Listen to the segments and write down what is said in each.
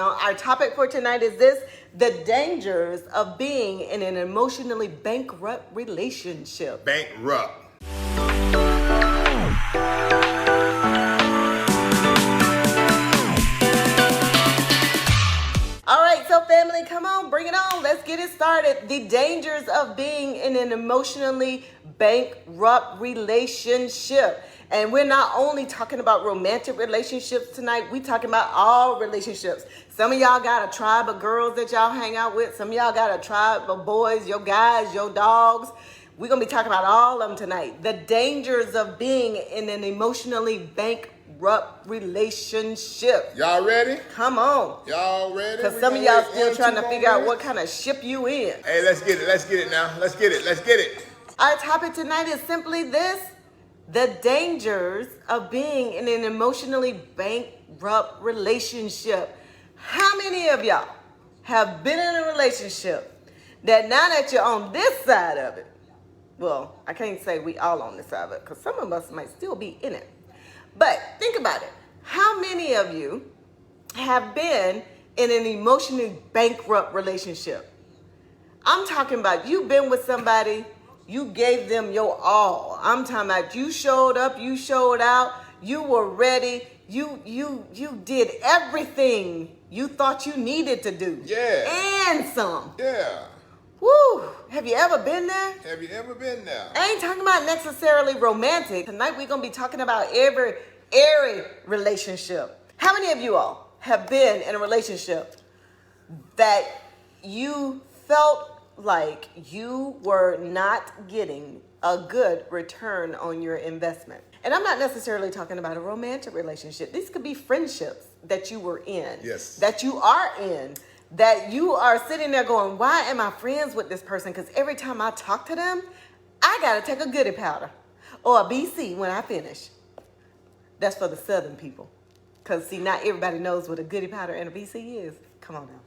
Our topic for tonight is this: the dangers of being in an emotionally bankrupt relationship. Bankrupt. All right, so family, come on, bring it on. Let's get it started. The dangers of being in an emotionally bankrupt relationship. And we're not only talking about romantic relationships tonight, we're talking about all relationships. Some of y'all got a tribe of girls that y'all hang out with. Some of y'all got a tribe of boys, your guys, your dogs. We're going to be talking about all of them tonight. The dangers of being in an emotionally bankrupt relationship. Y'all ready? Come on. Y'all ready? Because some of y'all still trying to figure out what kind of ship you in. Hey, let's get it. Let's get it now. Let's get it. Let's get it. Our topic tonight is simply this: the dangers of being in an emotionally bankrupt relationship. How many of y'all have been in a relationship that now that you're on this side of it, well, I can't say we all on this side of it because some of us might still be in it. But think about it. How many of you have been in an emotionally bankrupt relationship? I'm talking about you've been with somebody, you gave them your all. I'm talking about you showed up, you showed out, you were ready, you did everything you thought you needed to do. Yeah. And some. Yeah. Woo! Have you ever been there? Have you ever been there? I ain't talking about necessarily romantic. Tonight we're going to be talking about every relationship. How many of you all have been in a relationship that you felt like you were not getting a good return on your investment? And I'm not necessarily talking about a romantic relationship. These could be friendships that you were in, Yes, that you are in, that you are sitting there going, why am I friends with this person? Because every time I talk to them, I got to take a goody powder or a BC when I finish. That's for the Southern people. Because, see, not everybody knows what a goody powder and a BC is. Come on now.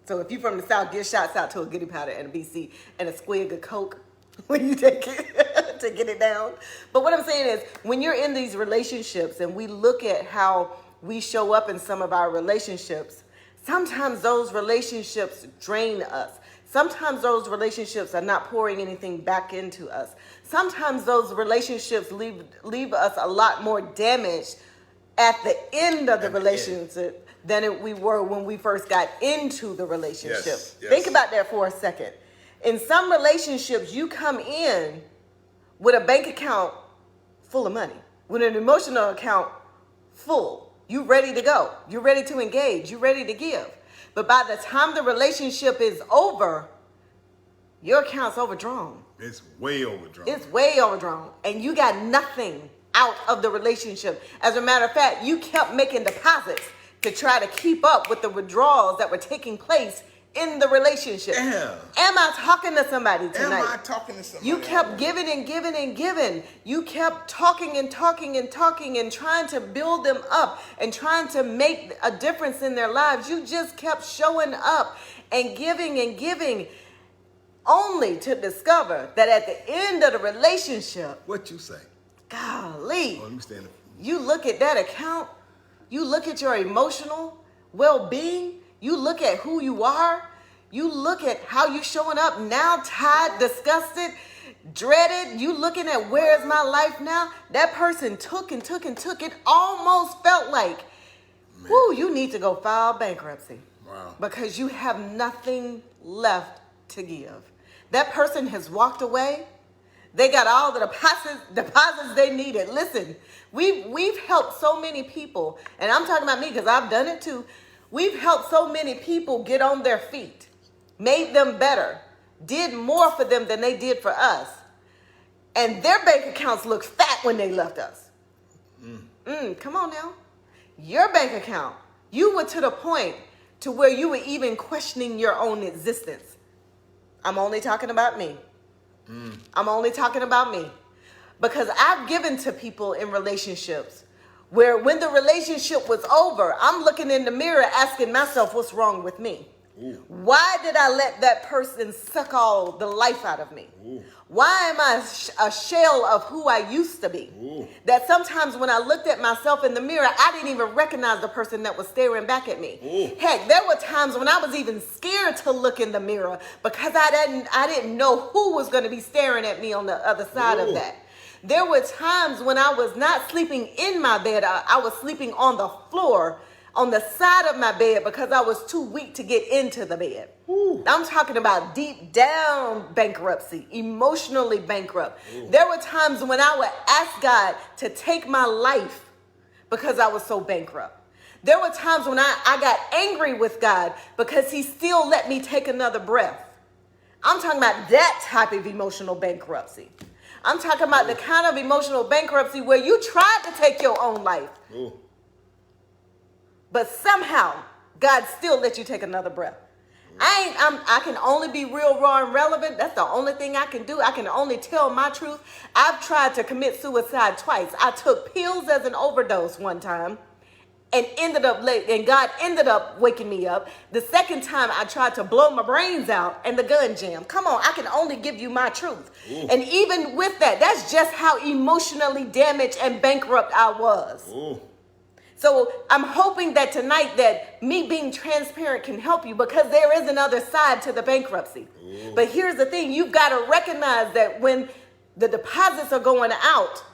So if you're from the South, give shots out to a goody powder and a BC and a squig of Coke when you take it to get it down. But what I'm saying is, when you're in these relationships and we look at how we show up in some of our relationships, sometimes those relationships drain us. Sometimes those relationships are not pouring anything back into us. Sometimes those relationships leave us a lot more damaged at the end of the relationship than we were when we first got into the relationship. Yes, yes. Think about that for a second. In some relationships, you come in with a bank account full of money, with an emotional account full. You ready to go. You're ready to engage. You're ready to give. But by the time the relationship is over, your account's overdrawn. It's way overdrawn. It's way overdrawn. And you got nothing out of the relationship. As a matter of fact, you kept making deposits to try to keep up with the withdrawals that were taking place in the relationship. Damn. Am I talking to somebody tonight? Am I talking to somebody? You kept giving and giving and giving. You kept talking and talking and talking and trying to build them up and trying to make a difference in their lives. You just kept showing up and giving, only to discover that at the end of the relationship, What you say? golly, Oh, let me stand up. you look at that account, you look at your emotional well-being, you look at who you are, you look at how you showing up now, tired, disgusted, dreaded, you looking at where's my life now. That person took and took and took. It almost felt like, whoo, you need to go file bankruptcy. Wow. Because you have nothing left to give. That person has walked away. They got all the deposits they needed. Listen, we've helped so many people, and I'm talking about me because I've done it too. We've helped so many people get on their feet, made them better, did more for them than they did for us. And their bank accounts look fat when they left us. Come on now. Your bank account, you were to the point to where you were even questioning your own existence. I'm only talking about me. I'm only talking about me. Because I've given to people in relationships where when the relationship was over, I'm looking in the mirror asking myself, what's wrong with me? Ooh. Why did I let that person suck all the life out of me? Ooh. Why am I a shell of who I used to be? Ooh. That sometimes when I looked at myself in the mirror, I didn't even recognize the person that was staring back at me. Ooh. Heck, there were times when I was even scared to look in the mirror because I didn't know who was going to be staring at me on the other side Ooh. of that. There were times when I was not sleeping in my bed. I was sleeping on the floor, on the side of my bed because I was too weak to get into the bed. Ooh. I'm talking about deep down bankruptcy, emotionally bankrupt. Ooh. There were times when I would ask God to take my life because I was so bankrupt. There were times when I got angry with God because he still let me take another breath. I'm talking about that type of emotional bankruptcy. I'm talking about the kind of emotional bankruptcy where you tried to take your own life, Ooh. but somehow God still let you take another breath. I can only be real, raw, and relevant. That's the only thing I can do. I can only tell my truth. I've tried to commit suicide twice. I took pills as an overdose one time and ended up late, and God ended up waking me up. The second time I tried to blow my brains out and the gun jammed. Come on, I can only give you my truth. Ooh. And even with that, that's just how emotionally damaged and bankrupt I was. Ooh. So I'm hoping that tonight that me being transparent can help you because there is another side to the bankruptcy. Ooh. But here's the thing, you've got to recognize that when the deposits are going out,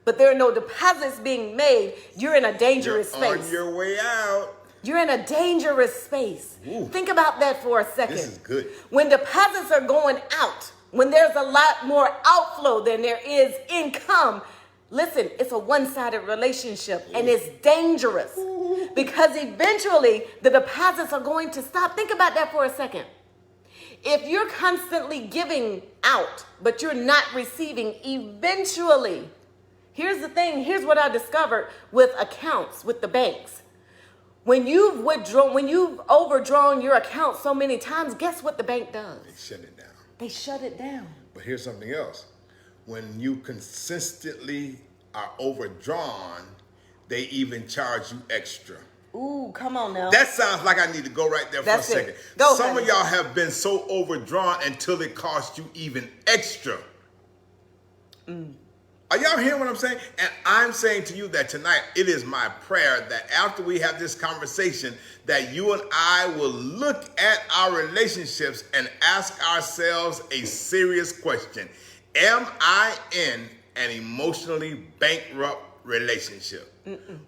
but there are no deposits being made, you're in a dangerous You're space. on your way out. You're in a dangerous space. Ooh. Think about that for a second. This is good. When deposits are going out, when there's a lot more outflow than there is income, listen, it's a one-sided relationship and it's dangerous because eventually the deposits are going to stop. Think about that for a second. If you're constantly giving out, but you're not receiving, eventually, here's the thing, here's what I discovered with accounts, with the banks. When you've overdrawn your account so many times, guess what the bank does? They shut it down. They shut it down. But here's something else. When you consistently are overdrawn, they even charge you extra. Ooh, come on now. That sounds like I need to go right there for That's a it. second. Go, Some honey. of y'all have been so overdrawn until it costs you even extra. Are y'all hearing what I'm saying? And I'm saying to you that tonight, it is my prayer that after we have this conversation, that you and I will look at our relationships and ask ourselves a serious question. Am I in an emotionally bankrupt relationship?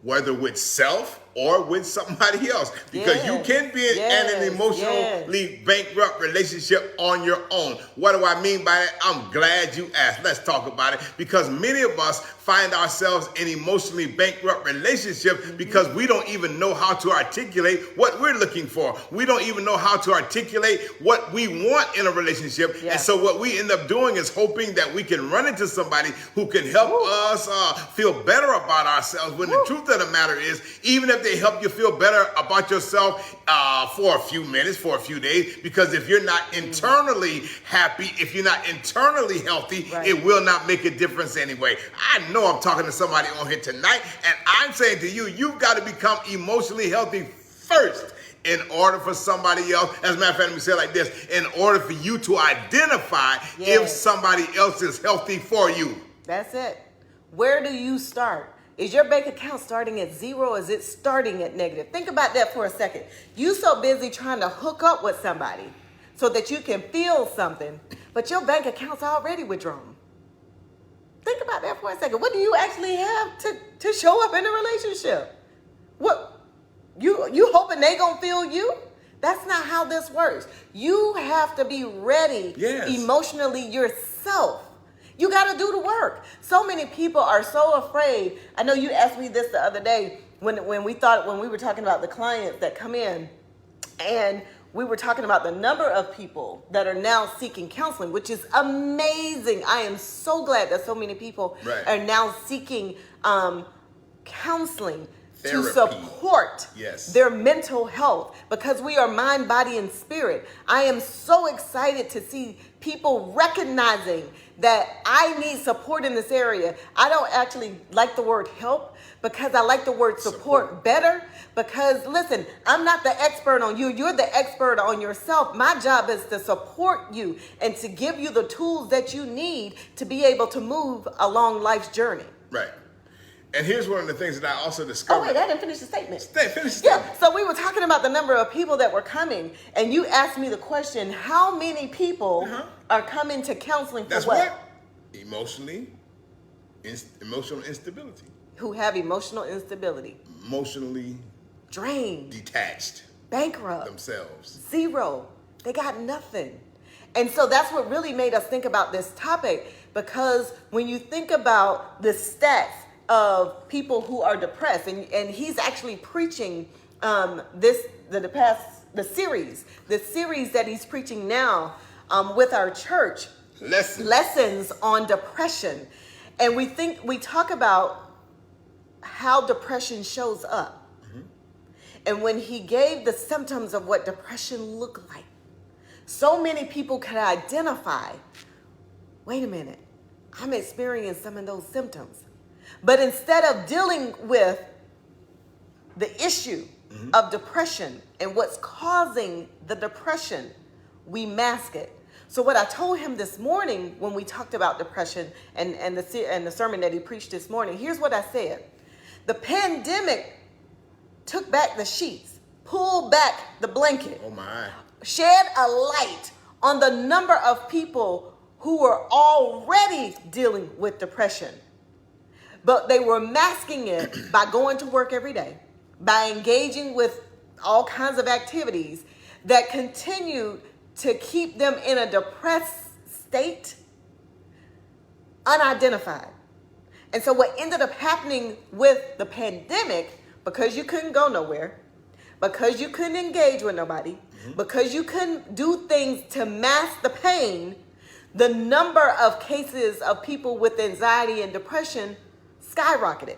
Whether with self or with somebody else. Because you can be in an emotionally bankrupt relationship on your own. What do I mean by that? I'm glad you asked. Let's talk about it. Because many of us find ourselves in emotionally bankrupt relationships because we don't even know how to articulate what we're looking for. We don't even know how to articulate what we want in a relationship. And so what we end up doing is hoping that we can run into somebody who can help us feel better about ourselves. When the truth of the matter is, even if they help you feel better about yourself for a few minutes, for a few days, because if you're not internally happy, if you're not internally healthy, it will not make a difference anyway. I know I'm talking to somebody on here tonight, and I'm saying to you, you've got to become emotionally healthy first in order for somebody else. As a matter of fact, let me say it like this, in order for you to identify if somebody else is healthy for you. That's it. Where do you start? Is your bank account starting at zero or is it starting at negative? Think about that for a second. You so busy trying to hook up with somebody so that you can feel something, but your bank account's already withdrawn. Think about that for a second. What do you actually have to show up in a relationship? What you hoping they gonna feel you? That's not how this works. You have to be ready emotionally yourself. You got to do the work. So many people are so afraid. I know you asked me this the other day when we were talking about the clients that come in, and we were talking about the number of people that are now seeking counseling, which is amazing. I am so glad that so many people are now seeking counseling. to Therapy. support Yes. their mental health, because we are mind, body, and spirit. I am so excited to see people recognizing that I need support in this area. I don't actually like the word help, because I like the word support better. Because listen, I'm not the expert on you. You're the expert on yourself. My job is to support you and to give you the tools that you need to be able to move along life's journey. Right. And here's one of the things that I also Oh, discovered. wait, I didn't finish the statement. Finish the statement. Yeah, so we were talking about the number of people that were coming, and you asked me the question, how many people are coming to counseling for That's what? Emotional instability. Who have emotional instability. Emotionally Drained. detached Bankrupt. themselves. Zero. They got nothing. And so that's what really made us think about this topic, because when you think about the stats of people who are depressed, and he's actually preaching the series that he's preaching now with our church, lessons on depression. And we talk about how depression shows up. And when he gave the symptoms of what depression looked like, so many people could identify, wait a minute, I'm experiencing some of those symptoms. But instead of dealing with the issue of depression and what's causing the depression, we mask it. So what I told him this morning when we talked about depression and the sermon that he preached this morning, here's what I said. The pandemic took back the sheets, pulled back the blanket, shed a light on the number of people who were already dealing with depression. But they were masking it by going to work every day, by engaging with all kinds of activities that continued to keep them in a depressed state, unidentified. And so what ended up happening with the pandemic, because you couldn't go nowhere, because you couldn't engage with nobody, because you couldn't do things to mask the pain, the number of cases of people with anxiety and depression skyrocketed.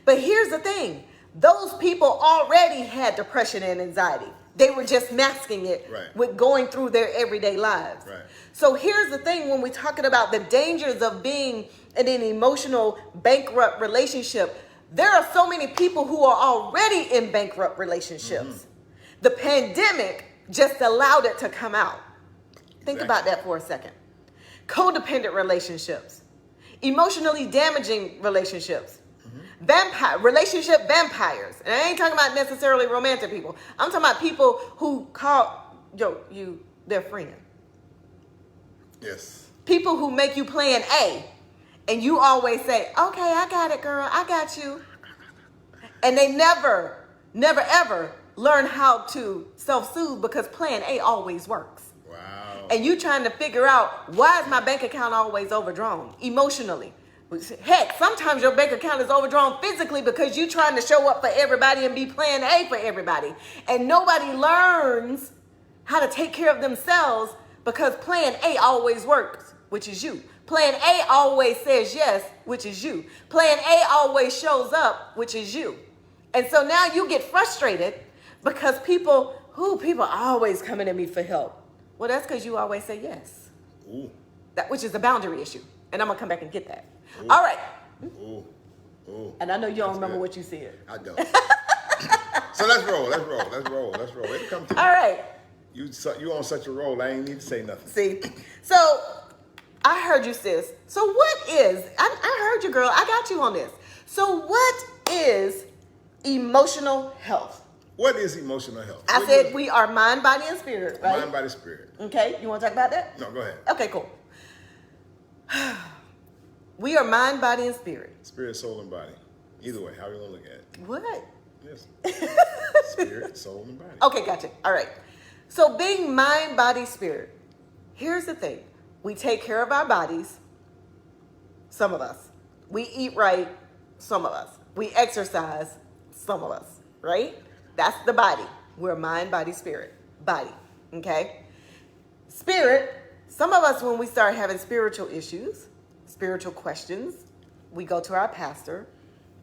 But here's the thing. Those people already had depression and anxiety. They were just masking it with going through their everyday lives. So here's the thing, when we're talking about the dangers of being in an emotional bankrupt relationship, there are so many people who are already in bankrupt relationships. The pandemic just allowed it to come out. Think about that for a second. Codependent relationships, emotionally damaging relationships, relationship vampires. And I ain't talking about necessarily romantic people. I'm talking about people who call you their friend. Yes. People who make you plan A, and you always say, okay, I got it, girl, I got you. And they never, ever learn how to self-soothe, because plan A always works. Wow. And you trying to figure out, why is my bank account always overdrawn emotionally? Heck, sometimes your bank account is overdrawn physically because you're trying to show up for everybody and be plan A for everybody. And nobody learns how to take care of themselves, because plan A always works, which is you. Plan A always says yes, which is you. Plan A always shows up, which is you. And so now you get frustrated because people are always coming to me for help. Well, that's because you always say yes. Ooh. Which is a boundary issue. And I'm going to come back and get that. Ooh. All right. Ooh. Ooh. And I know you don't That's remember good. what you said. I don't. So let's roll. It'll come to you. All right. You on such a roll, I ain't need to say nothing. See? So I heard you, sis. So what is, I heard you, girl. I got you on this. So what is emotional health? What is emotional health? I said we are mind, body, and spirit, right? Mind, body, spirit. Okay. You want to talk about that? No, go ahead. Okay, cool. We are mind, body, and spirit. Spirit, soul, and body. Either way, how you want to look at it. What? Yes. Spirit, soul, and body. Okay, gotcha. All right. So being mind, body, spirit. Here's the thing. We take care of our bodies. Some of us. We eat right. Some of us. We exercise. Some of us. Right? That's the body. We're mind, body, spirit. Body. Okay? Spirit. Some of us, when we start having spiritual issues, spiritual questions, we go to our pastor.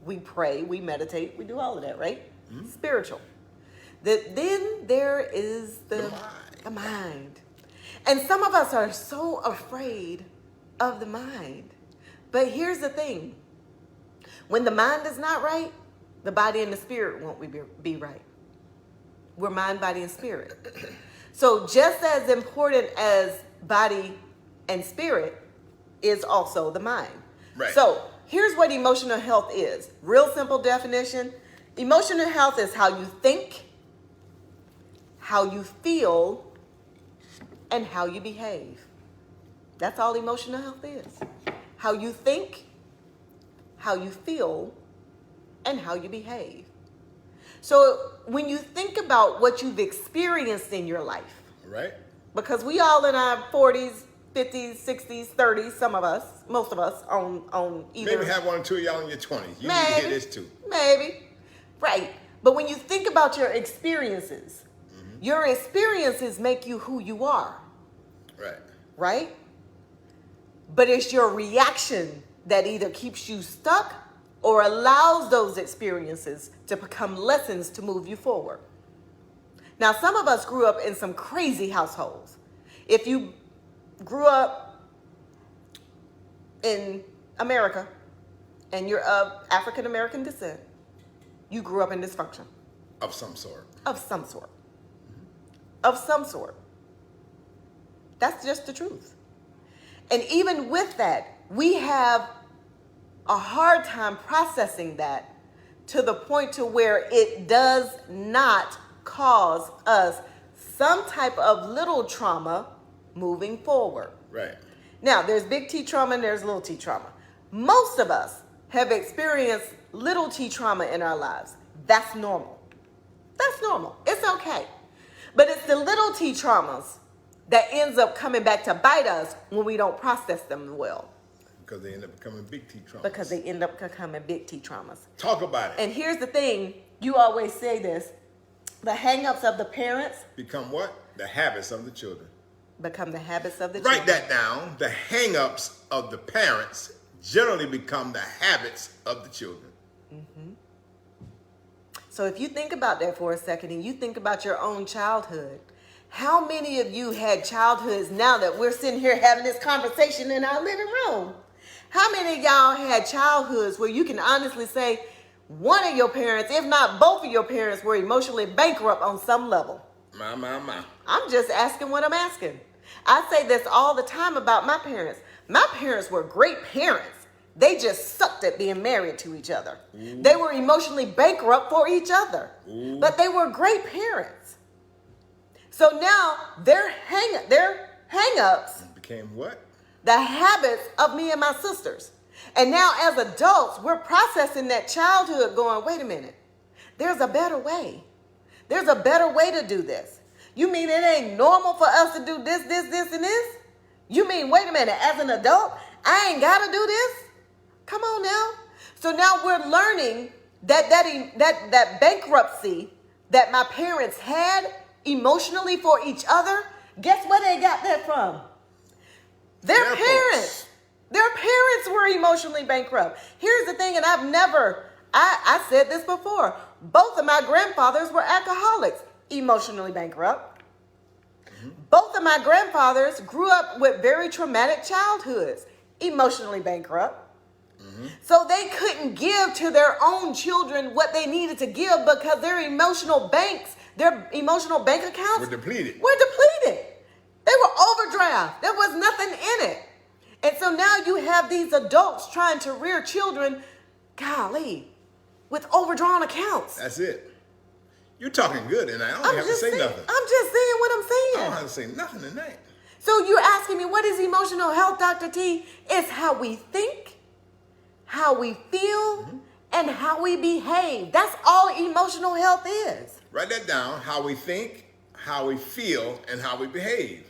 We pray, we meditate, we do all of that, right? Spiritual. Then there is the mind. And some of us are so afraid of the mind. But here's the thing. When the mind is not right, the body and the spirit won't be right. We're mind, body, and spirit. So just as important as body and spirit is also the mind. Right. So here's what emotional health is. Real simple definition. Emotional health is how you think, how you feel, and how you behave. That's all emotional health is. How you think, how you feel, and how you behave. So when you think about what you've experienced in your life, Right. because we all in our 40s, 50s, 60s, 30s, some of us, most of us on either. Maybe have one or two of y'all in your 20s. You need to Maybe. hear this too. Maybe. Right. But when you think about your experiences, your experiences make you who you are. Right. Right? But it's your reaction that either keeps you stuck or allows those experiences to become lessons to move you forward. Now, some of us grew up in some crazy households. If you grew up in America and you're of African American descent, you grew up in dysfunction. Of some sort. Of some sort. Of some sort. That's just the truth. And even with that, we have a hard time processing that to the point to where it does not cause us some type of little trauma moving forward. Right. Now, there's big T trauma and there's little T trauma. Most of us have experienced little T trauma in our lives. That's normal. That's normal. It's okay. But it's the little T traumas that ends up coming back to bite us when we don't process them well. Because they end up becoming big T traumas. Because they end up becoming big T traumas. Talk about it. And here's the thing, you always say this, the hang-ups of the parents Become what? The habits of the children. become the habits of the Write children. that down. The hang-ups of the parents generally become the habits of the children. So if you think about that for a second and you think about your own childhood, how many of you had childhoods now that we're sitting here having this conversation in our living room? How many of y'all had childhoods where you can honestly say one of your parents, if not both of your parents, were emotionally bankrupt on some level? My. I'm just asking what I'm asking. I say this all the time about my parents. My parents were great parents. They just sucked at being married to each other. Ooh. They were emotionally bankrupt for each other. Ooh. But they were great parents. So now their hang-ups Became what? the habits of me and my sisters. And now as adults, we're processing that childhood going, wait a minute, there's a better way. There's a better way to do this. You mean it ain't normal for us to do this, and this? You mean, wait a minute, as an adult, I ain't got to do this? Come on now. So now we're learning that bankruptcy that my parents had emotionally for each other, guess where they got that from? Their parents. Their parents were emotionally bankrupt. Here's the thing, and I said this before. Both of my grandfathers were alcoholics, emotionally bankrupt. Both of my grandfathers grew up with very traumatic childhoods, emotionally bankrupt. So they couldn't give to their own children what they needed to give because their emotional bank accounts Were depleted. They were overdraft. There was nothing in it. And so now you have these adults trying to rear children, golly, with overdrawn accounts. That's it. You're talking good, and I don't have to say nothing. I'm just saying what I'm saying. I don't have to say nothing tonight. So you're asking me, what is emotional health, Dr. T? It's how we think, how we feel, and how we behave. That's all emotional health is. Write that down. How we think, how we feel, and how we behave.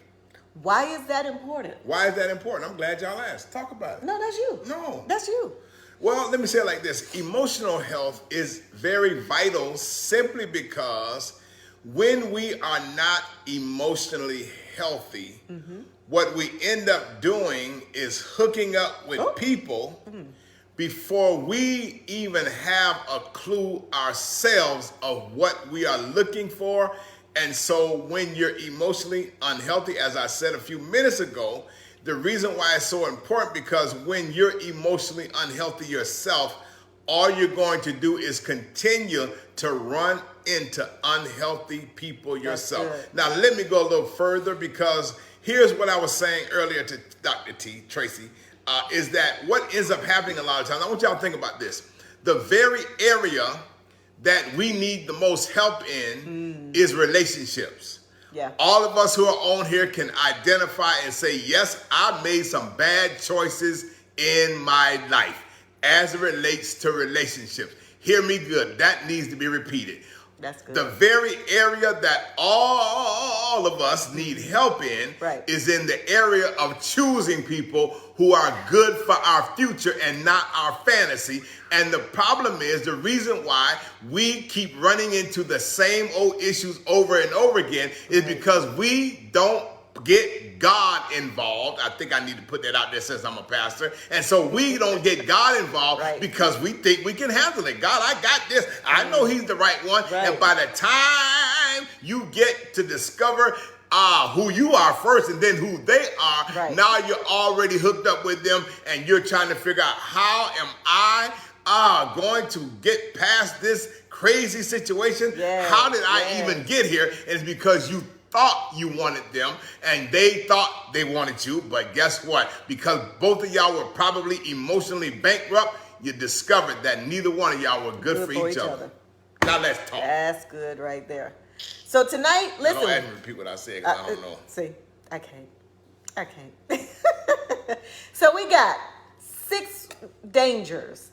Why is that important? Why is that important? I'm glad y'all asked. Talk about it. No, that's you. No. That's you. Well, let me say it like this. Emotional health is very vital simply because when we are not emotionally healthy, what we end up doing is hooking up with people before we even have a clue ourselves of what we are looking for. And so when you're emotionally unhealthy, as I said a few minutes ago, the reason why it's so important, because when you're emotionally unhealthy yourself, all you're going to do is continue to run into unhealthy people yourself. Now, let me go a little further, because here's what I was saying earlier to Dr. Tracy, is that what ends up happening a lot of times, I want y'all to think about this. The very area that we need the most help in is relationships. Yeah. All of us who are on here can identify and say, yes, I made some bad choices in my life as it relates to relationships. Hear me good. That needs to be repeated. That's good. The very area that all of us need help in is in the area of choosing people who are good for our future and not our fantasy. And the problem is, the reason why we keep running into the same old issues over and over again is because we don't get God involved. I think I need to put that out there since I'm a pastor. And so we don't get God involved because we think we can handle it. God, I got this. I know he's the right one. And by the time you get to discover who you are first and then who they are, now you're already hooked up with them and you're trying to figure out, how am I going to get past this crazy situation? How did I even get here? And it's because you thought you wanted them and they thought they wanted you. But guess what? Because both of y'all were probably emotionally bankrupt, you discovered that neither one of y'all were good for each other. Now let's talk. That's good right there. So tonight, listen. Don't ask me to repeat what I said, because I don't know. See, I can't. So we got 6 dangers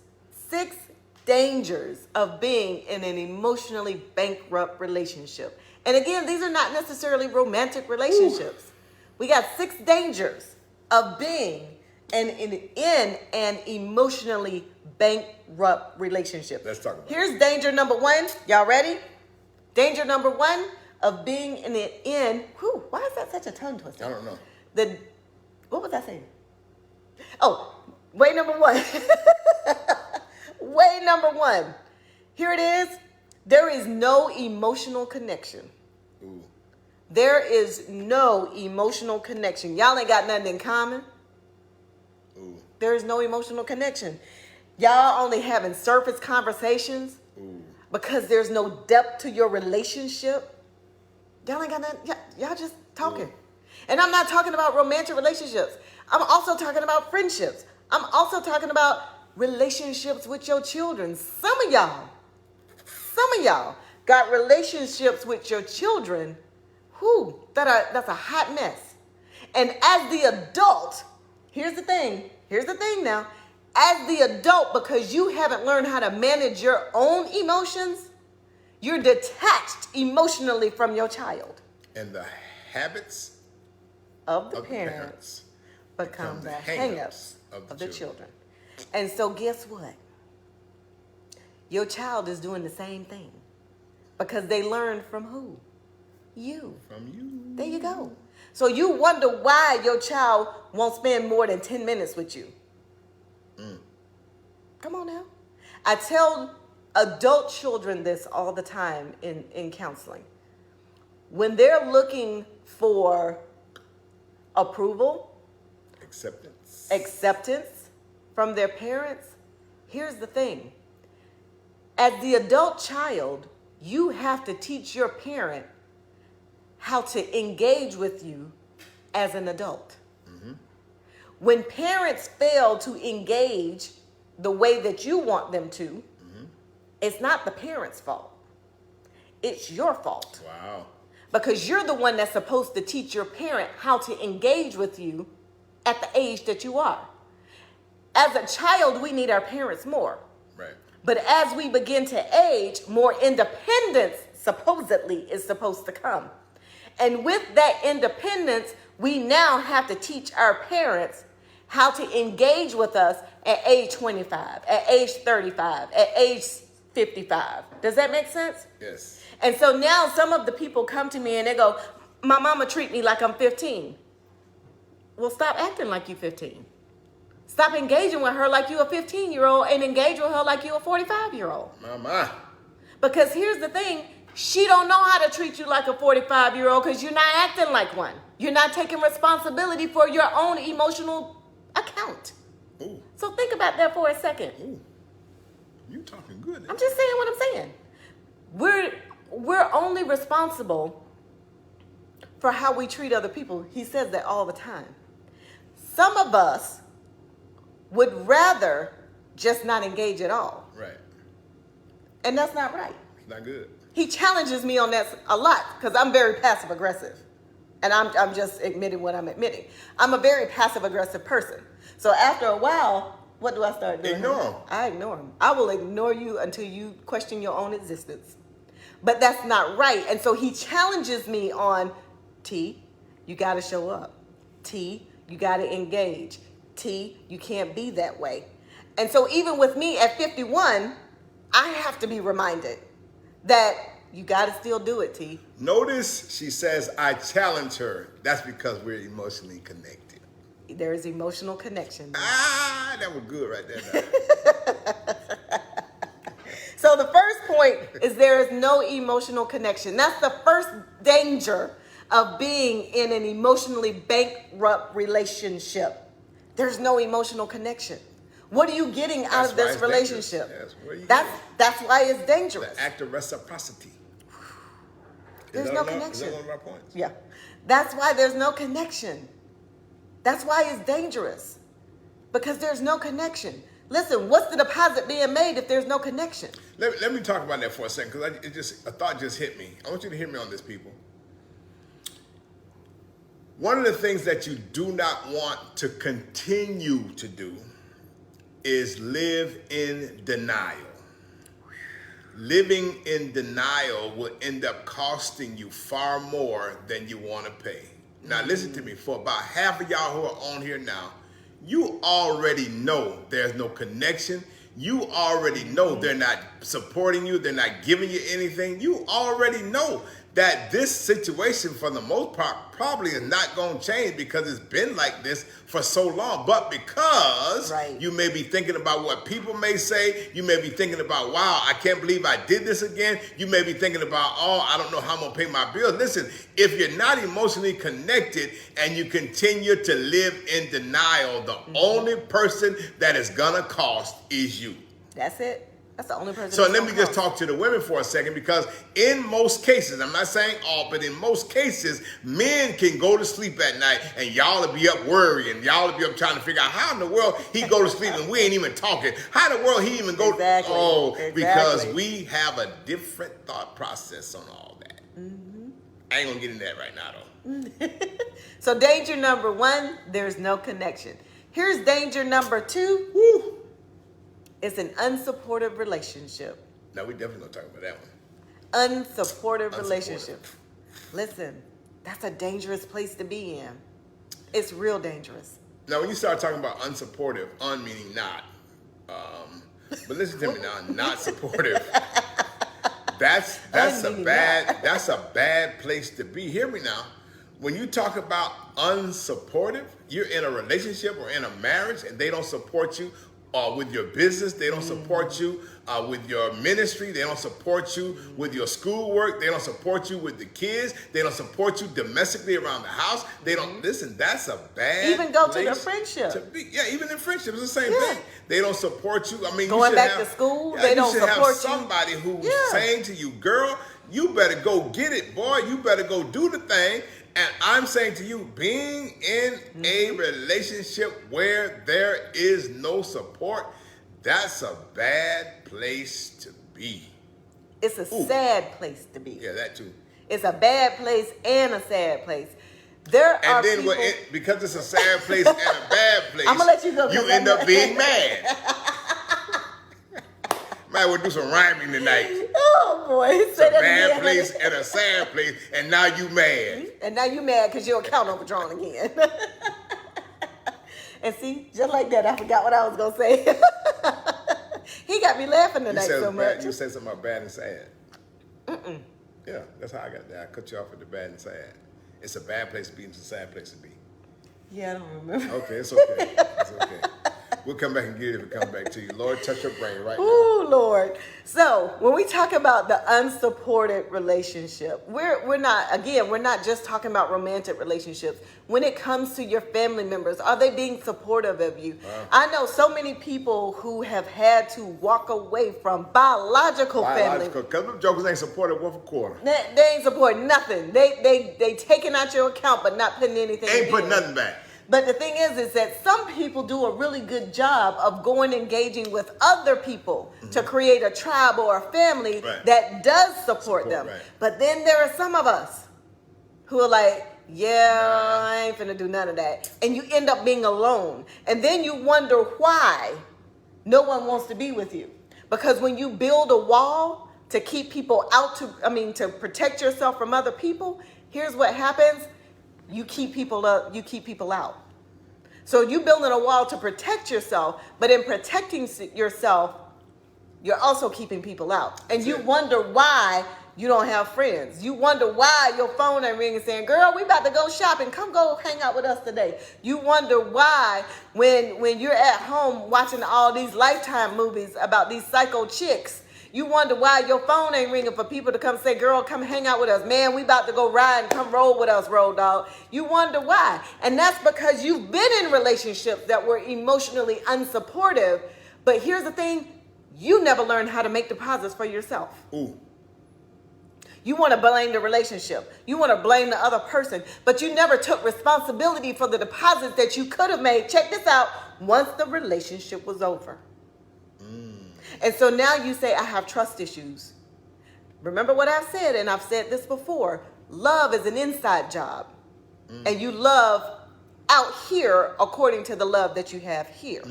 of being in an emotionally bankrupt relationship. And again, these are not necessarily romantic relationships. We got 6 dangers of being in an emotionally bankrupt relationship. Let's talk about it. Here's danger number 1. Y'all ready? Danger number 1 of being why is that such a tongue twister? I don't know. What was I saying? Oh, way number 1. Way number 1. Here it is. There is no emotional connection. Ooh. There is no emotional connection. Y'all ain't got nothing in common. Ooh. There is no emotional connection. Y'all only having surface conversations. Ooh. Because there's no depth to your relationship. Y'all ain't got nothing. Y'all just talking. Ooh. And I'm not talking about romantic relationships. I'm also talking about friendships. I'm also talking about relationships with your children. Some of y'all got relationships with your children that's a hot mess. And as the adult, here's the thing now. As the adult, because you haven't learned how to manage your own emotions, you're detached emotionally from your child. And the habits of the parents become the hang-ups of the children. And so guess what? Your child is doing the same thing. Because they learned from who? You. From you. There you go. So you wonder why your child won't spend more than 10 minutes with you. Come on now. I tell adult children this all the time in counseling. When they're looking for approval, acceptance from their parents, here's the thing. As the adult child, you have to teach your parent how to engage with you as an adult. Mm-hmm. When parents fail to engage the way that you want them to, it's not the parent's fault. It's your fault. Wow. Because you're the one that's supposed to teach your parent how to engage with you at the age that you are. As a child, we need our parents more. Right. But as we begin to age, more independence supposedly is supposed to come. And with that independence, we now have to teach our parents how to engage with us at age 25, at age 35, at age 55. Does that make sense? Yes. And so now some of the people come to me and they go, my mama treat me like I'm 15. Well, stop acting like you're 15. Stop engaging with her like you a 15-year-old and engage with her like you a 45-year-old. Mama. Because here's the thing, she don't know how to treat you like a 45-year-old because you're not acting like one. You're not taking responsibility for your own emotional account. Ooh. So think about that for a second. Ooh. You talking good. I'm just saying what I'm saying. We're only responsible for how we treat other people. He says that all the time. Some of us would rather just not engage at all. Right. And that's not right. It's not good. He challenges me on that a lot because I'm very passive aggressive. And I'm just admitting what I'm admitting. I'm a very passive aggressive person. So after a while, what do I start doing? Ignore him. I ignore him. I will ignore you until you question your own existence. But that's not right. And so he challenges me on, T, you got to show up. T, you got to engage. T, you can't be that way. And so even with me at 51, I have to be reminded that you got to still do it, T. Notice she says, I challenge her. That's because we're emotionally connected. There is emotional connection. Ah, that was good right there. So the first point is there is no emotional connection. That's the first danger of being in an emotionally bankrupt relationship. There's no emotional connection. What are you getting out of this relationship? That's why it's dangerous. The act of reciprocity. There's no connection. Is that one of our points? Yeah. That's why there's no connection. That's why it's dangerous. Because there's no connection. Listen, what's the deposit being made if there's no connection? Let me talk about that for a second, because a thought just hit me. I want you to hear me on this, people. One of the things that you do not want to continue to do is live in denial. Living in denial will end up costing you far more than you want to pay. Now, listen to me. For about half of y'all who are on here now, you already know there's no connection. You already know they're not supporting you. They're not giving you anything. You already know that this situation, for the most part, probably is not going to change because it's been like this for so long. But because you may be thinking about what people may say, you may be thinking about, wow, I can't believe I did this again. You may be thinking about, oh, I don't know how I'm going to pay my bills. Listen, if you're not emotionally connected and you continue to live in denial, the only person that is going to cost is you. That's it. That's the only person. So let me just talk to the women for a second, because in most cases, I'm not saying all, but in most cases, men can go to sleep at night and y'all will be up worrying. Y'all will be up trying to figure out how in the world he go to sleep and we ain't even talking. How in the world he even go? Because we have a different thought process on all that. I ain't gonna get into that right now, though. So danger number one, there's no connection. Here's danger number two. Woo. It's an unsupportive relationship. Now, we definitely gonna talk about that one. Unsupportive relationship. Listen, that's a dangerous place to be in. It's real dangerous. Now, when you start talking about unsupportive, meaning not, but listen to me now, not supportive. That's a bad place to be. Hear me now. When you talk about unsupportive, you're in a relationship or in a marriage and they don't support you with your business, they don't support you with your ministry, they don't support you with your schoolwork, they don't support you with the kids, they don't support you domestically around the house, they don't, listen, that's a bad even go to the friendship. To be. Yeah, even in friendship, it's the same thing. They don't support you. I mean, going you back to school, they don't support you. You should have somebody who's saying to you, girl, you better go get it, boy, you better go do the thing. And I'm saying to you, being in a relationship where there is no support, that's a bad place to be. It's a sad place to be. Yeah, that too. It's a bad place and a sad place. There are people... because it's a sad place and a bad place, I'm gonna let you go. You end up being mad. Might well do some rhyming tonight. Oh boy, it's a bad place and a sad place, and now you mad. And now you mad because your account overdrawn again. And see, just like that, I forgot what I was gonna say. He got me laughing tonight so much. You said something about bad and sad. Yeah, that's how I got there. I cut you off with the bad and sad. It's a bad place to be, and it's a sad place to be. Yeah, I don't remember. Okay, it's okay. It's okay. We'll come back and get it if it comes back to you. Lord, touch your brain right now. Ooh, Lord. So when we talk about the unsupported relationship, we're not just talking about romantic relationships. When it comes to your family members, are they being supportive of you? Wow. I know so many people who have had to walk away from biological family. Because them jokers ain't supported one for quarter. They ain't supporting nothing. They taking out your account but not putting anything Ain't in. putting nothing back. But the thing is that some people do a really good job of going engaging with other people to create a tribe or a family that does support them. Right. But then there are some of us who are like, I ain't finna do none of that. And you end up being alone. And then you wonder why no one wants to be with you. Because when you build a wall to keep people out to protect yourself from other people, here's what happens. You keep people out. So you building a wall to protect yourself, but in protecting yourself, you're also keeping people out. And you wonder why you don't have friends. You wonder why your phone ain't ringing saying, girl, we about to go shopping. Come go hang out with us today. You wonder why when you're at home watching all these Lifetime movies about these psycho chicks, you wonder why your phone ain't ringing for people to come say, girl, come hang out with us. Man, we about to go ride and come roll with us, road dog. You wonder why. And that's because you've been in relationships that were emotionally unsupportive. But here's the thing. You never learned how to make deposits for yourself. Ooh. You want to blame the relationship. You want to blame the other person. But you never took responsibility for the deposits that you could have made. Check this out. Once the relationship was over. And so now you say, I have trust issues. Remember what I've said, and I've said this before. Love is an inside job. And you love out here according to the love that you have here.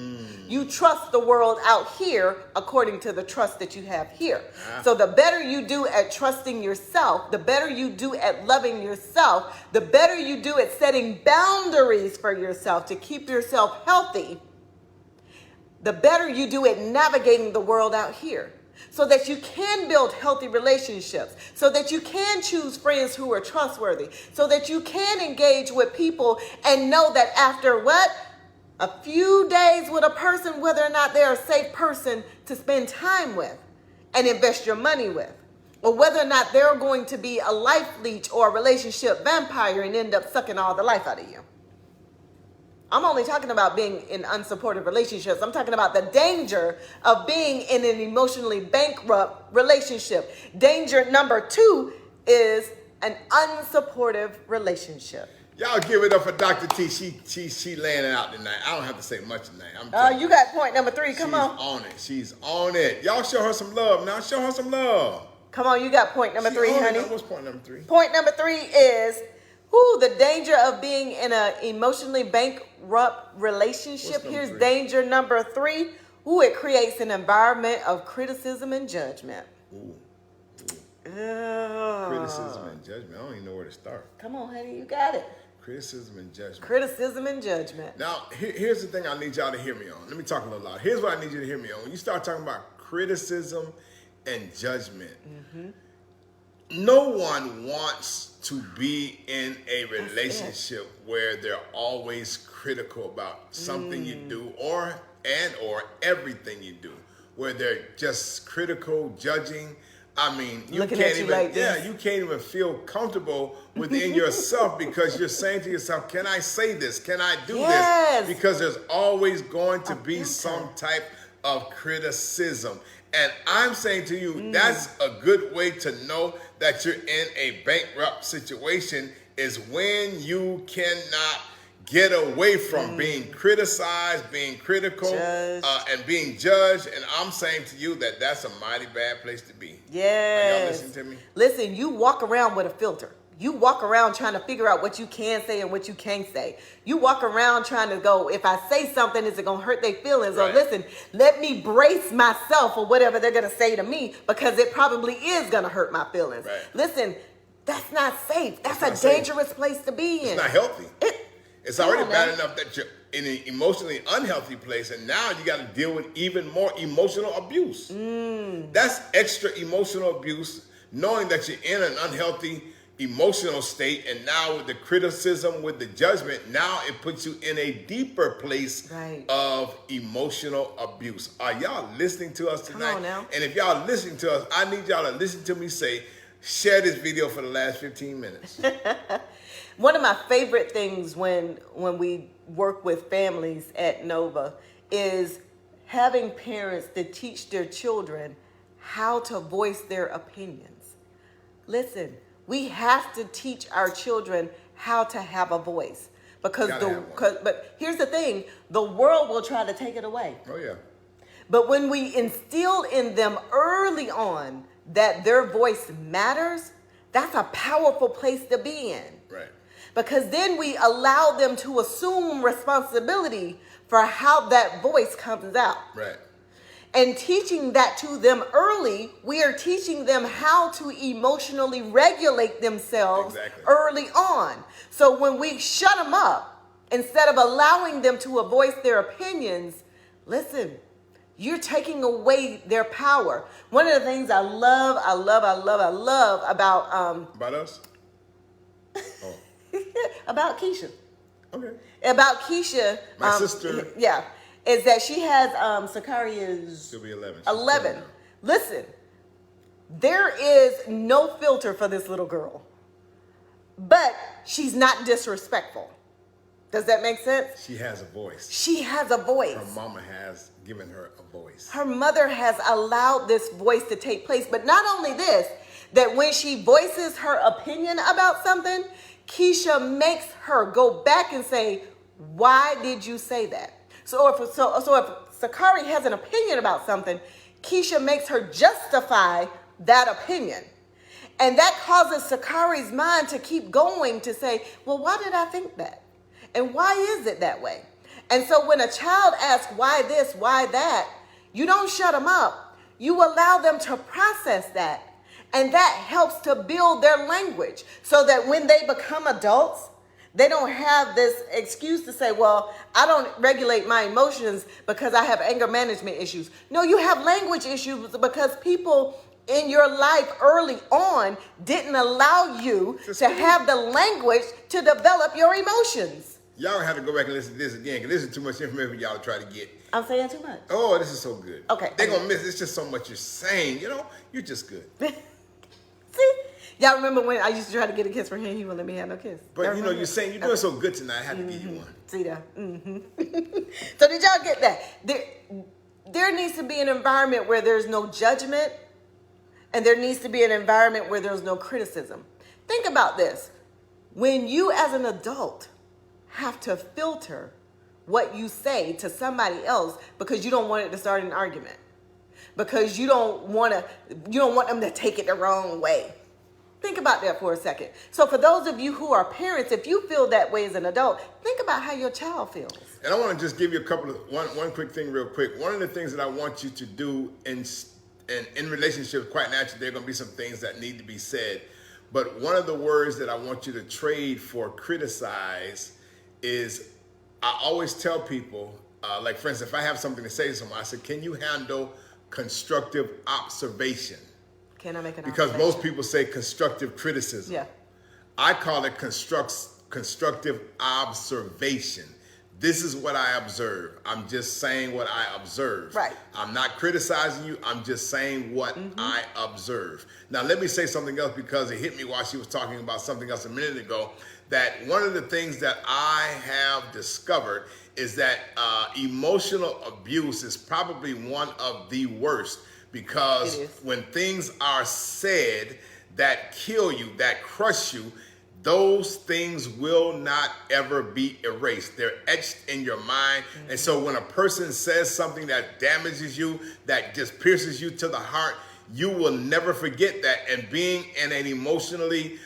You trust the world out here according to the trust that you have here. So the better you do at trusting yourself, the better you do at loving yourself, the better you do at setting boundaries for yourself to keep yourself healthy, the better you do at navigating the world out here so that you can build healthy relationships, so that you can choose friends who are trustworthy, so that you can engage with people and know that after a few days with a person, whether or not they're a safe person to spend time with and invest your money with, or whether or not they're going to be a life leech or a relationship vampire and end up sucking all the life out of you. I'm only talking about being in unsupportive relationships. I'm talking about the danger of being in an emotionally bankrupt relationship. Danger number 2 is an unsupportive relationship. Y'all give it up for Dr. T. She laying it out tonight. I don't have to say much tonight. You got point number 3. Come on. She's on it. Y'all show her some love now. Show her some love. Come on, you got point number 3, honey. What's point number 3? Point number 3 is the danger of being in an emotionally bankrupt relationship. Here's 3? Danger number 3. It creates an environment of criticism and judgment. Criticism and judgment. I don't even know where to start. Come on, honey, you got it. Criticism and judgment. Criticism and judgment. Now, here's the thing I need y'all to hear me on. Let me talk a little loud. Here's what I need you to hear me on. When you start talking about criticism and judgment, no one wants to be in a relationship where they're always critical about something you do or everything you do, where they're just critical, judging. I mean, you can't even feel comfortable within yourself because you're saying to yourself, can I say this? Can I do this? Because there's always going to be some type of criticism. And I'm saying to you, that's a good way to know that you're in a bankrupt situation is when you cannot get away from being criticized, being critical, and being judged. And I'm saying to you that that's a mighty bad place to be. Yes. Are y'all listening to me? Listen, you walk around with a filter. You walk around trying to figure out what you can say and what you can't say. You walk around trying to go, if I say something, is it going to hurt their feelings? Or listen, let me brace myself for whatever they're going to say to me because it probably is going to hurt my feelings. Right. Listen, that's not safe. That's a dangerous place to be in. It's not healthy. It's already bad enough that you're in an emotionally unhealthy place, and now you got to deal with even more emotional abuse. That's extra emotional abuse, knowing that you're in an unhealthy emotional state, and now with the criticism, with the judgment, now it puts you in a deeper place Right. of emotional abuse. Are y'all listening to us tonight? Come on now. And if y'all listening to us, I need y'all to listen to me say, share this video for the last 15 minutes. One of my favorite things when we work with families at Nova is having parents to teach their children how to voice their opinions. Listen, we have to teach our children how to have a voice because but here's the thing, the world will try to take it away. Oh yeah. But when we instill in them early on that their voice matters, that's a powerful place to be in. Right. Because then we allow them to assume responsibility for how that voice comes out. Right. And teaching that to them early, we are teaching them how to emotionally regulate themselves early on. So when we shut them up, instead of allowing them to voice their opinions, listen, you're taking away their power. One of the things I love about us? Oh. about Keisha. Okay. About Keisha. My sister. Yeah. Is that she has Sakaria's. She'll be 11. 11. Listen, there is no filter for this little girl. But she's not disrespectful. Does that make sense? She has a voice. She has a voice. Her mama has given her a voice. Her mother has allowed this voice to take place. But not only this, that when she voices her opinion about something, Keisha makes her go back and say, why did you say that? So if Sakari has an opinion about something, Keisha makes her justify that opinion. And that causes Sakari's mind to keep going to say, well, why did I think that? And why is it that way? And so when a child asks why this, why that, you don't shut them up. You allow them to process that. And that helps to build their language so that when they become adults, they don't have this excuse to say, well, I don't regulate my emotions because I have anger management issues. No, you have language issues because people in your life early on didn't allow you to have the language to develop your emotions. Y'all have to go back and listen to this again because this is too much information for y'all to try to get. I'm saying too much. Oh, this is so good. Okay. They're going to miss. It's just so much you're saying. You know, you're just good. See? Y'all remember when I used to try to get a kiss from him? He wouldn't let me have no kiss. But you know, you're saying you're doing so good tonight. I had to give you one. See that? Mm-hmm. So did y'all get that? There needs to be an environment where there's no judgment, and there needs to be an environment where there's no criticism. Think about this. When you as an adult have to filter what you say to somebody else because you don't want it to start an argument, because you don't want them to take it the wrong way. Think about that for a second. So for those of you who are parents, if you feel that way as an adult, think about how your child feels. And I want to just give you one quick thing real quick. One of the things that I want you to do in relationships, quite naturally, there are going to be some things that need to be said. But one of the words that I want you to trade for criticize is, I always tell people, like for instance, if I have something to say to someone, I say, can you handle constructive observation? Can I make an Because observation? most people say constructive criticism. Yeah. I call it constructive observation. This is what I observe. I'm just saying what I observe. Right. I'm not criticizing you. I'm just saying what I observe. Now, let me say something else because it hit me while she was talking about something else a minute ago, that one of the things that I have discovered is that emotional abuse is probably one of the worst, because when things are said that kill you, that crush you, those things will not ever be erased. They're etched in your mind. And so when a person says something that damages you, that just pierces you to the heart, you will never forget that. And being in an emotionally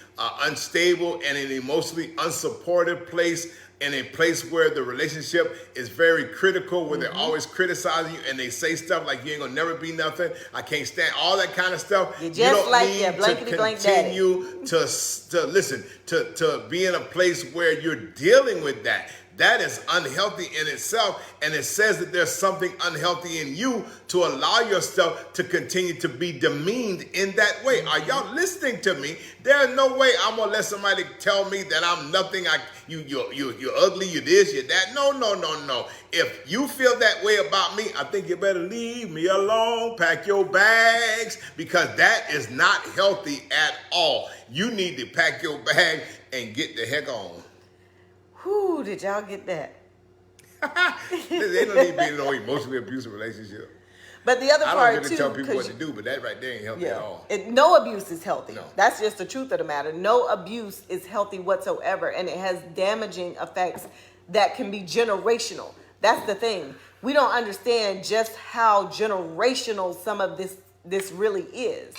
unstable and an emotionally unsupportive place, in a place where the relationship is very critical, where they're always criticizing you and they say stuff like you ain't gonna never be nothing, I can't stand, all that kind of stuff. You're just you don't like need your blankety blank continue to listen, to be in a place where you're dealing with that. that is unhealthy in itself. And it says that there's something unhealthy in you to allow yourself to continue to be demeaned in that way. Are y'all listening to me? There's no way I'm gonna let somebody tell me that I'm nothing. You're ugly, you're this, you're that. No. If you feel that way about me, I think you better leave me alone. Pack your bags, because that is not healthy at all. You need to pack your bag and get the heck on. Whew, did y'all get that? They don't need to be in no emotionally abusive relationship. But the other I part don't get too, to tell people what to do, but that right there ain't healthy at all. No abuse is healthy. No. That's just the truth of the matter. No abuse is healthy whatsoever, and it has damaging effects that can be generational. That's the thing. We don't understand just how generational some of this really is.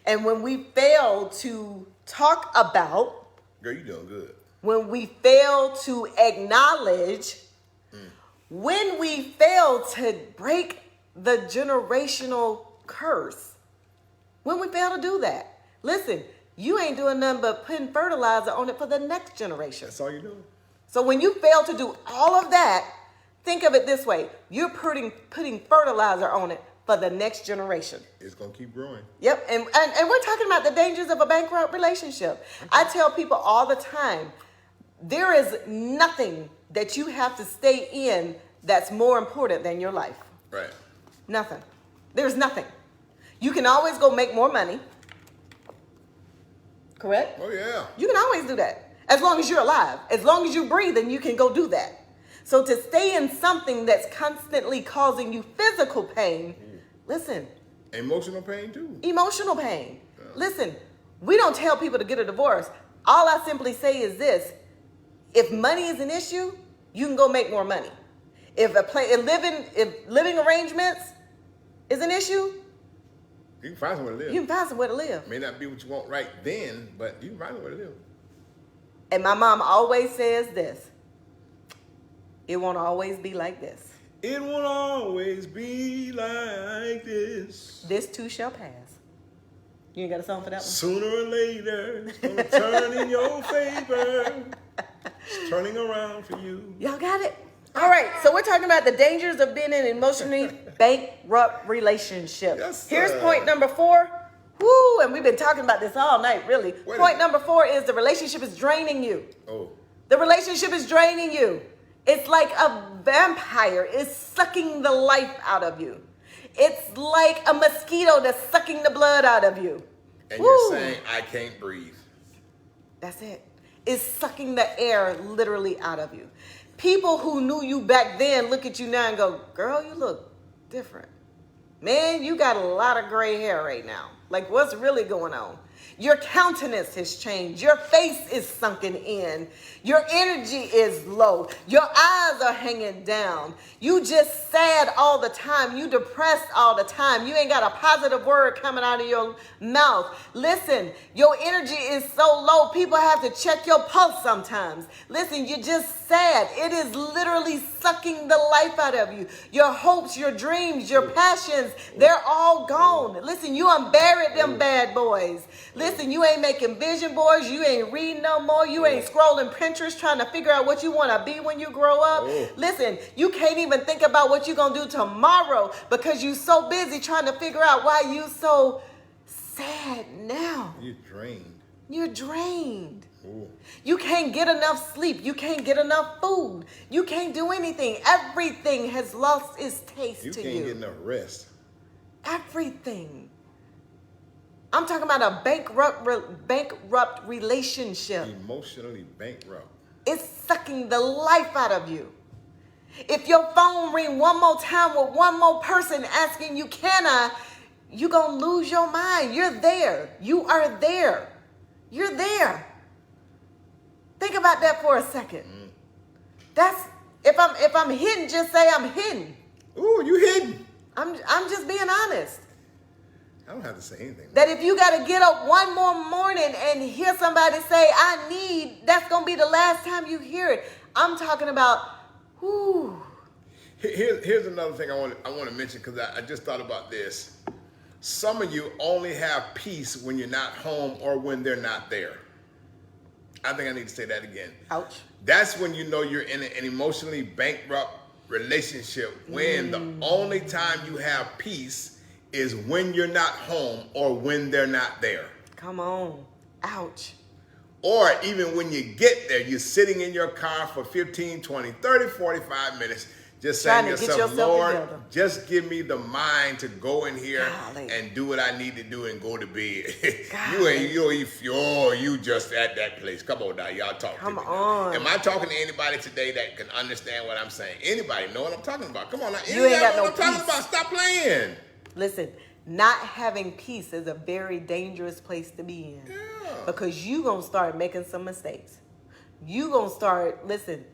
And when we fail to talk about, girl, you doing good. when we fail to acknowledge, when we fail to break the generational curse, when we fail to do that, listen, you ain't doing nothing but putting fertilizer on it for the next generation. That's all you do. So when you fail to do all of that, think of it this way. You're putting fertilizer on it for the next generation. It's going to keep growing. Yep. And we're talking about the dangers of a bankrupt relationship. I tell people all the time, there is nothing that you have to stay in that's more important than your life. Right. Nothing. There's nothing. You can always go make more money. Correct? Oh, yeah. You can always do that. As long as you're alive. As long as you breathe, then you can go do that. So to stay in something that's constantly causing you physical pain, listen. Emotional pain, too. Emotional pain. Yeah. Listen, we don't tell people to get a divorce. All I simply say is this. If money is an issue, you can go make more money. If living arrangements is an issue, you can find somewhere to live. you can find somewhere to live. May not be what you want right then, but you can find somewhere to live. And my mom always says this. It won't always be like this. It won't always be like this. This too shall pass. You ain't got a song for that one? Sooner or later, it's gonna turn in your favor. It's turning around for you. Y'all got it? All right, so we're talking about the dangers of being in an emotionally bankrupt relationship. Yes, Here's sir. point number 4. Woo, and we've been talking about this all night, really. Point number 4 is the relationship is draining you. Oh. The relationship is draining you. It's like a vampire. It's sucking the life out of you. It's like a mosquito that's sucking the blood out of you. And Woo. you're saying, I can't breathe. That's it. It's sucking the air literally out of you. People who knew you back then look at you now and go, girl, you look different. Man, you got a lot of gray hair right now. Like, what's really going on? Your countenance has changed. Your face is sunken in. Your energy is low. Your eyes are hanging down. You just sad all the time. You depressed all the time. You ain't got a positive word coming out of your mouth. Listen, your energy is so low, people have to check your pulse sometimes. Listen, you're just sad. It is literally sucking the life out of you. Your hopes, your dreams, your passions, they're all gone. Listen, you unburied them bad boys. Listen, you ain't making vision boards. You ain't reading no more. You ain't scrolling Pinterest trying to figure out what you want to be when you grow up. Listen, you can't even think about what you're going to do tomorrow because you're so busy trying to figure out why you so sad now. You're drained. You're drained. Ooh. You can't get enough sleep. You can't get enough food. You can't do anything. Everything has lost its taste to you. You can't get enough rest. Everything. I'm talking about a bankrupt relationship. Emotionally bankrupt. It's sucking the life out of you. If your phone ring one more time with one more person asking you, can I? You're going to lose your mind. You're there. You are there. You're there. Think about that for a second. That's, if I'm hidden, just say I'm hidden. Ooh, you hidden. I'm just being honest. I don't have to say anything. That if you got to get up one more morning and hear somebody say, I need, that's going to be the last time you hear it. I'm talking about, whoo. Here's another thing I want to mention because I just thought about this. Some of you only have peace when you're not home or when they're not there. I think I need to say that again. Ouch. That's when you know you're in an emotionally bankrupt relationship, when the only time you have peace is when you're not home or when they're not there. Come on. Ouch. Or even when you get there, you're sitting in your car for 15, 20, 30, 45 minutes, just saying to yourself, Lord, together. just give me the mind to go in here Golly. and do what I need to do and go to bed. Golly. you just at that place. Come on now, y'all talk Come to me. on. Am I talking to anybody today that can understand what I'm saying? Anybody know what I'm talking about? Come on now. You ain't got know no what I'm talking peace. about. Stop playing. Listen, not having peace is a very dangerous place to be in. Yeah. Because you going to start making some mistakes. You going to start, listen,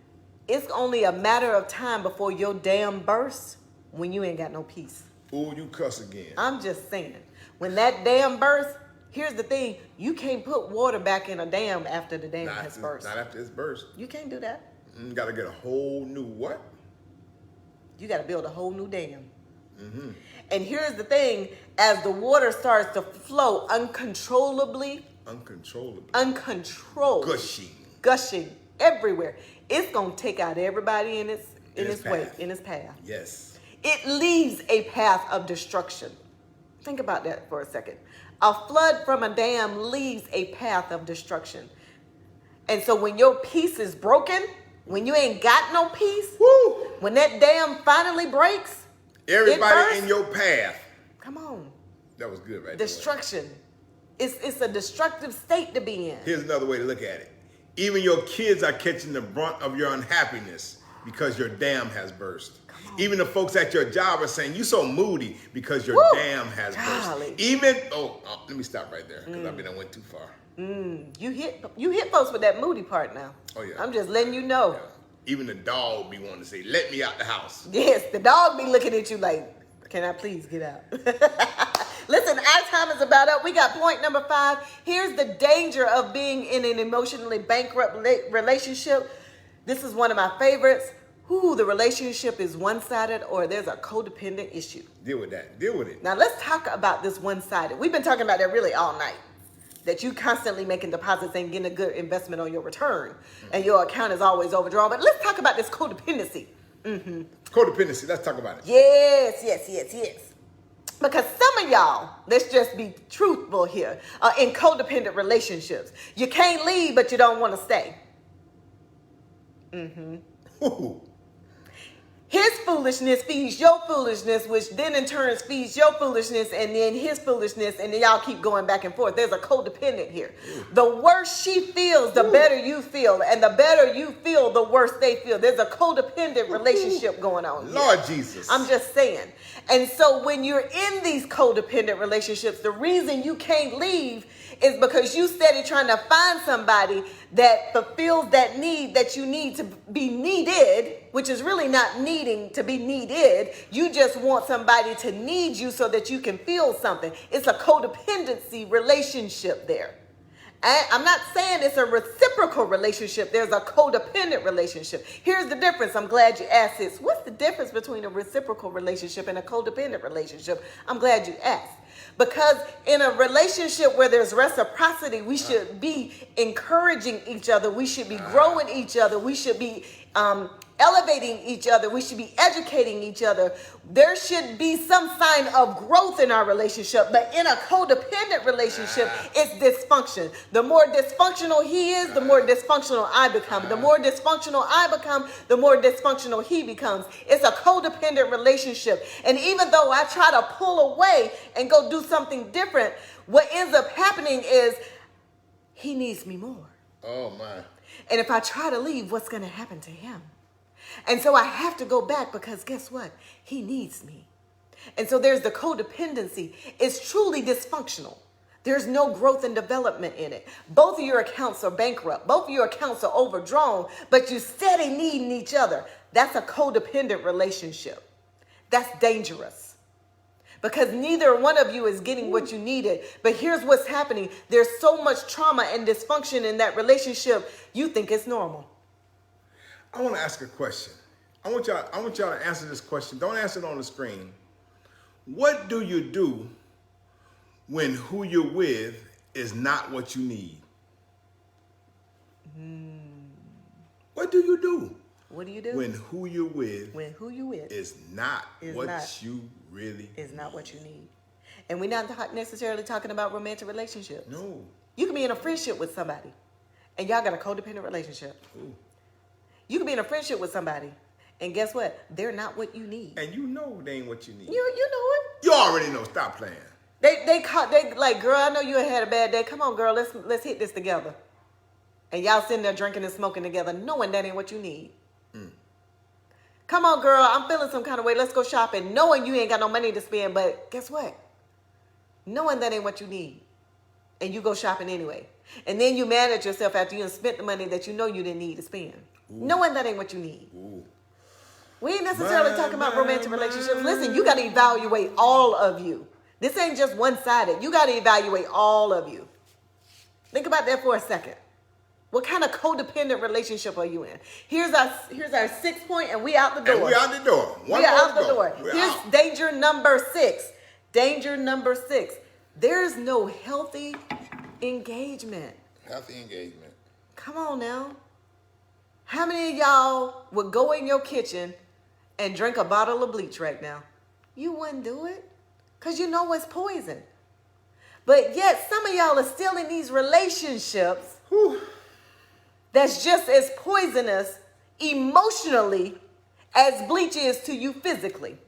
it's only a matter of time before your dam bursts when you ain't got no peace. Ooh, you cuss again. I'm just saying, when that dam bursts, here's the thing, you can't put water back in a dam after the dam has burst. Not after it's burst. You can't do that. You got to get a whole new what? You got to build a whole new dam. Mm-hmm. And here's the thing, as the water starts to flow uncontrollably, uncontrolled, gushing everywhere, it's going to take out everybody in its way, in its path. Yes. It leaves a path of destruction. Think about that for a second. A flood from a dam leaves a path of destruction. And so when your peace is broken, when you ain't got no peace, woo, when that dam finally breaks, everybody in your path. Come on. That was good, right? Destruction. It's a destructive state to be in. Here's another way to look at it. Even your kids are catching the brunt of your unhappiness because your dam has burst. Even the folks at your job are saying, you so moody because your dam has burst. Even, let me stop right there because I went too far. You hit folks with that moody part now. Oh, yeah. I'm just letting you know. Yeah. Even the dog be wanting to say, let me out the house. Yes, the dog be looking at you like, can I please get out? Listen, our time is about up. We got point number 5. Here's the danger of being in an emotionally bankrupt relationship. This is one of my favorites. The relationship is one-sided or there's a codependent issue. Deal with that. Deal with it. Now, let's talk about this one-sided. We've been talking about that really all night. That you constantly making deposits and getting a good investment on your return. And your account is always overdrawn. But let's talk about this codependency. Mm-hmm. Codependency. Let's talk about it. Yes. Because some of y'all, let's just be truthful here, are in codependent relationships. You can't leave, but you don't want to stay. Ooh. His foolishness feeds your foolishness, which then in turn feeds your foolishness and then his foolishness, and then y'all keep going back and forth. There's a codependent here. The worse she feels, the better you feel. And the better you feel, the worse they feel. There's a codependent relationship going on here. Lord Jesus. I'm just saying. And so when you're in these codependent relationships, the reason you can't leave is because you steady trying to find somebody that fulfills that need that you need to be needed, which is really not needing to be needed. You just want somebody to need you so that you can feel something. It's a codependency relationship there. I'm not saying it's a reciprocal relationship. There's a codependent relationship. Here's the difference. I'm glad you asked this. What's the difference between a reciprocal relationship and a codependent relationship? I'm glad you asked. Because in a relationship where there's reciprocity, we should be encouraging each other. We should be growing each other. We should be elevating each other. We should be educating each other. There should be some sign of growth in our relationship. But in a codependent relationship, it's dysfunction. The more dysfunctional he is, the more dysfunctional I become. The more dysfunctional I become, the more dysfunctional he becomes. It's a codependent relationship. And even though I try to pull away and go do something different, what ends up happening is he needs me more. Oh, my. And if I try to leave, what's going to happen to him? And so I have to go back because guess what? He needs me. And so there's the codependency. It's truly dysfunctional. There's no growth and development in it. Both of your accounts are bankrupt. Both of your accounts are overdrawn, but you steady needing each other. That's a codependent relationship. That's dangerous. Because neither one of you is getting what you needed. But here's what's happening. There's so much trauma and dysfunction in that relationship, you think it's normal. I want to ask a question. I want y'all to answer this question. Don't answer it on the screen. What do you do when who you're with is not what you need? What do you do? What do you do? When who you're with is not what you really is not what you need. And we're not necessarily talking about romantic relationships. No. You can be in a friendship with somebody, and y'all got a codependent relationship. Ooh. You can be in a friendship with somebody, and guess what? They're not what you need. And you know they ain't what you need. You know it. You already know. Stop playing. They like, girl, I know you had a bad day. Come on, girl, let's hit this together. And y'all sitting there drinking and smoking together, knowing that ain't what you need. Come on, girl, I'm feeling some kind of way. Let's go shopping, knowing you ain't got no money to spend. But guess what? Knowing that ain't what you need. And you go shopping anyway. And then you mad at yourself after you done spent the money that you know you didn't need to spend. Ooh. Knowing that ain't what you need. Ooh. We ain't necessarily talking about romantic relationships. Listen, you got to evaluate all of you. This ain't just one-sided. You got to evaluate all of you. Think about that for a second. What kind of codependent relationship are you in? Here's our 6th point, and we out the door. And we out the door. We are out the door. Here's danger number 6. Danger number 6. There's no healthy engagement. Healthy engagement. Come on now. How many of y'all would go in your kitchen and drink a bottle of bleach right now? You wouldn't do it because you know it's poison. But yet some of y'all are still in these relationships that's just as poisonous emotionally as bleach is to you physically.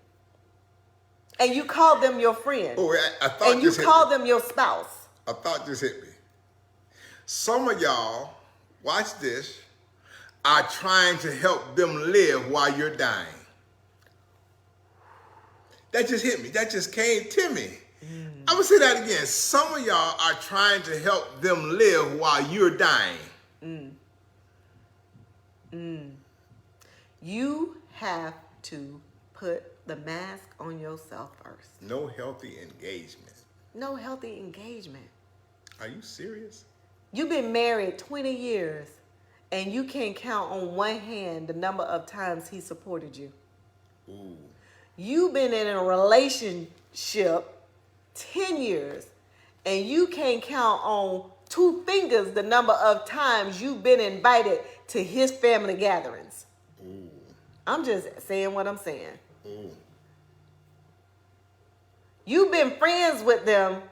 And you call them your friend. Oh, I thought and you call them your spouse. A thought just hit me. Some of y'all, watch this, are trying to help them live while you're dying. That just hit me. That just came to me. I'm going to say that again. Some of y'all are trying to help them live while you're dying. You have to put the mask on yourself first. No healthy engagement. No healthy engagement. Are you serious? You've been married 20 years and you can't count on one hand the number of times he supported you. Ooh. You've been in a relationship 10 years and you can't count on 2 fingers the number of times you've been invited to his family gatherings. Ooh. I'm just saying what I'm saying. Ooh. You've been friends with them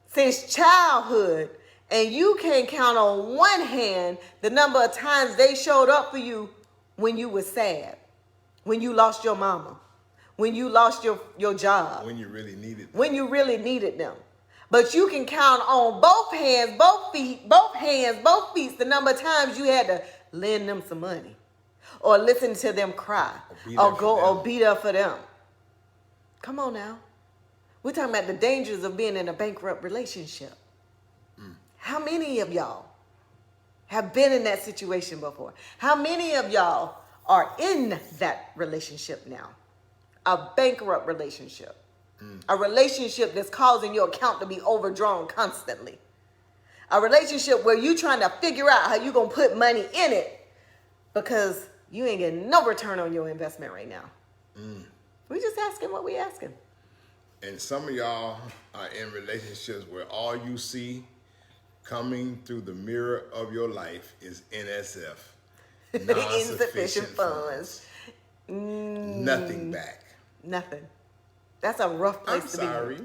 since childhood, and you can't count on one hand the number of times they showed up for you when you were sad, when you lost your mama, when you lost your job. When you really needed them. When you really needed them. But you can count on both hands, both feet, the number of times you had to lend them some money or listen to them cry or be there for them. Come on now. We're talking about the dangers of being in a bankrupt relationship. How many of y'all have been in that situation before? How many of y'all are in that relationship now? A bankrupt relationship. A relationship that's causing your account to be overdrawn constantly. A relationship where you're trying to figure out how you're going to put money in it because you ain't getting no return on your investment right now. We're just asking what we asking. And some of y'all are in relationships where all you see coming through the mirror of your life is NSF. Insufficient funds. Nothing back. Nothing. That's a rough place to be. I'm sorry.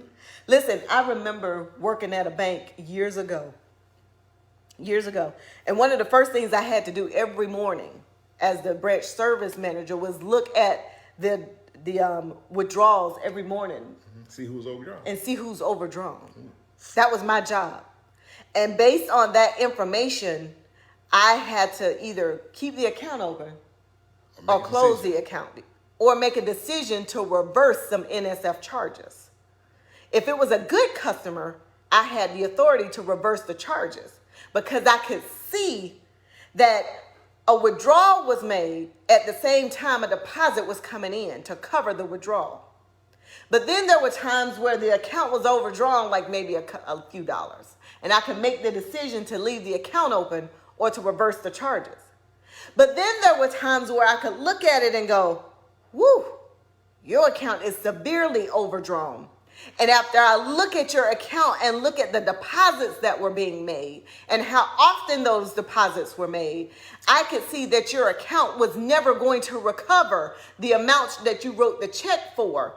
Listen, I remember working at a bank years ago. And one of the first things I had to do every morning as the branch service manager was look at the withdrawals every morning. See who's overdrawn. And see who's overdrawn. That was my job. And based on that information, I had to either keep the account open or close the account or make a decision to reverse some NSF charges. If it was a good customer, I had the authority to reverse the charges because I could see that a withdrawal was made at the same time a deposit was coming in to cover the withdrawal. But then there were times where the account was overdrawn, like maybe a few dollars. And I could make the decision to leave the account open or to reverse the charges. But then there were times where I could look at it and go, woo, your account is severely overdrawn. And after I look at your account and look at the deposits that were being made and how often those deposits were made, I could see that your account was never going to recover the amounts that you wrote the check for.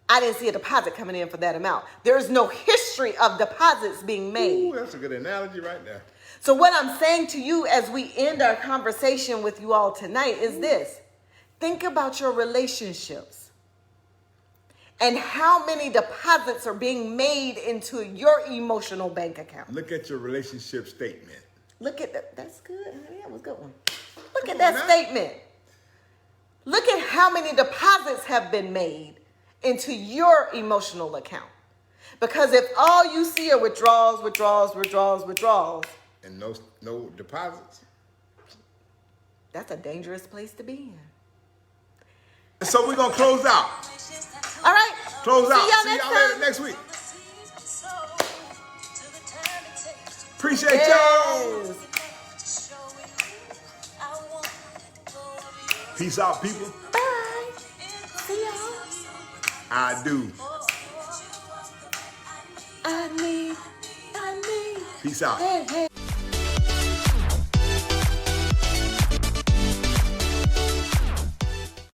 I didn't see a deposit coming in for that amount. There's no history of deposits being made. Ooh, that's a good analogy right there. So what I'm saying to you as we end our conversation with you all tonight is this. Think about your relationships and how many deposits are being made into your emotional bank account. Look at your relationship statement. Look at that. That's good. Honey. That was a good one. Look at that statement. Look at how many deposits have been made into your emotional account. Because if all you see are withdrawals, And no deposits. that's a dangerous place to be in. So we're going to close out. All right. Close out. See See y'all y'all later next week. Appreciate y'all. Yes. Peace out, people. Bye. See y'all. I do. I need. Peace out. Hey.